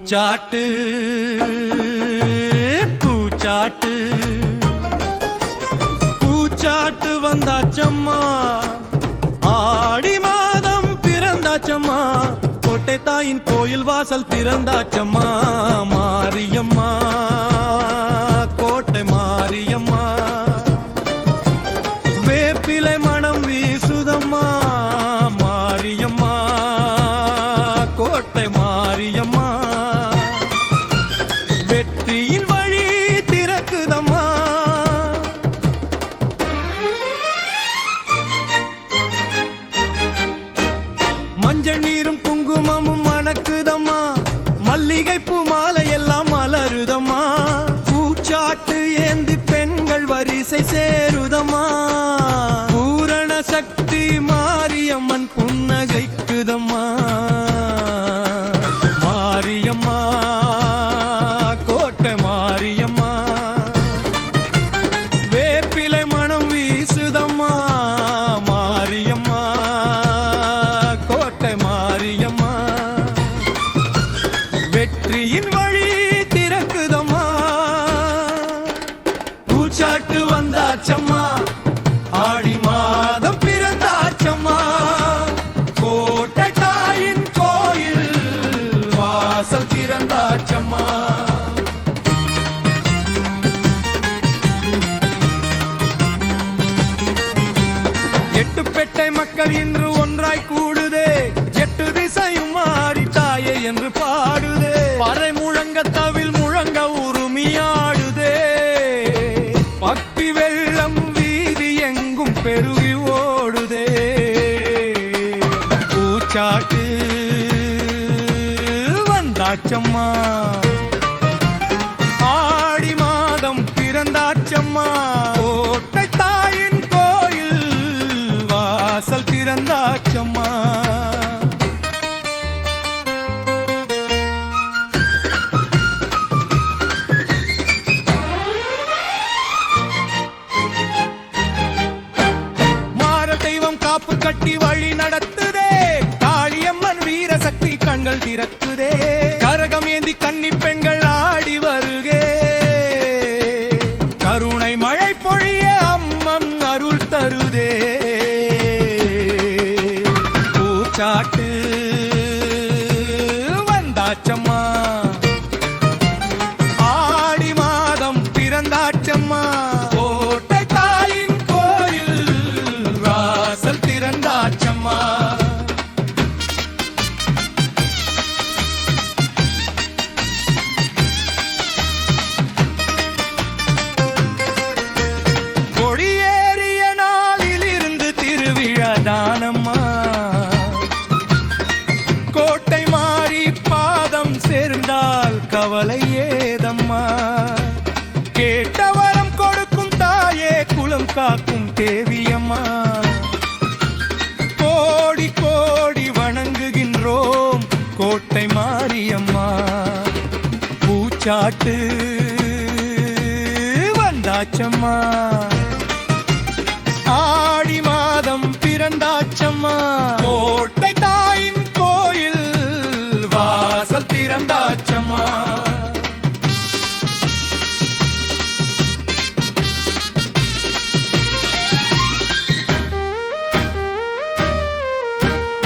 பூச்சாட்டு பூச்சாட்டு பூச்சாட்டு வந்தாச்சம்மா, ஆடி மாதம் பிறந்தாச்சம்மா, கோட்டை தாயின் கோயில் வாசல் திறந்தாச்சம்மா. மாரியம்மா கோட்டை மாரியம்மா, வேப்பிலை மனம் வீசுதம்மா. மாரியம்மா கோட்டை மாரியம்மா, வெற்றியின் வழி திறக்குதம்மா. மஞ்சள் நீரும் குங்குமமும் மணக்குதம்மா, மல்லிகை பூ மாலை எல்லாம் மலருதம்மா. பூச்சாட்டு ஏந்தி பெண்கள் வரிசை சேருதம்மா. பூரண சக்தி மாரியம்மன் புன்னகைக்குதம்மா. மாரியம்மா கோட்டை மாரியம்மா, வேப்பிலை மனம் வீசுதம்மா. மாரியம்மா கோட்டை மாரியம்மா, வெற்றியின் வழி திறக்குதம்மா. பூச்சாட்டு வந்தாச்சம்மா, ஆடி மாதம் பிறந்தாச்சம்மா, கோட்டை தாயின் கோயில் வாசல் திறந்தாச்சம்மா. எட்டுப்பேட்டை மக்கள் இன்று ஒன்றாய் கூடுதே, எட்டு திசையும் மாறி தாயே என்று பாடுதே. பறை முழங்க தவில் முழங்க உருமியாடுதே. பக்தி வெள்ளம் வீதி எங்கும் பெருகி ஓடுதே. பூச்சாட்டு வந்தாச்சம்மா, ஆடி மாதம் பிறந்தாச்சம்மா, கோட்டை தாயின் கோயில் வாசல் திறந்தாச்சம்மா. மாற தெய்வம் காப்பு கட்டி வழி நடத்துதே, காளியம்மன் வீர சக்தி கண்கள் திறக்குதே. கரகம் ஏந்தி கன்னி பெண்கள் ஆடி வருகே, கருணை மழை பொழிய அம்மன் அருள் தருதே. பூச்சாட்டு வந்தாச்சம்மா, ஆடி மாதம் பிறந்தாச்சம்மா, கோட்டை தாயின் கோயில் வாசல் திறந்தாச்சம்மா. கொடியேறிய நாளிலிருந்து திருவிழா தானம்மா, கோட்டை மாறி பாதம் சேர்ந்தால் கவலை ஏதம்மா. கேட்டவரம் கொடுக்கும் தாயே, குலம் காக்கும் தேவியம்மா. கோடி கோடி வணங்குகின்றோம் கோட்டை மாரியம்மா. பூச்சாட்டு வந்தாச்சம்மா, ஆடி மாதம் பிறந்தாச்சம்மா, கோட்டை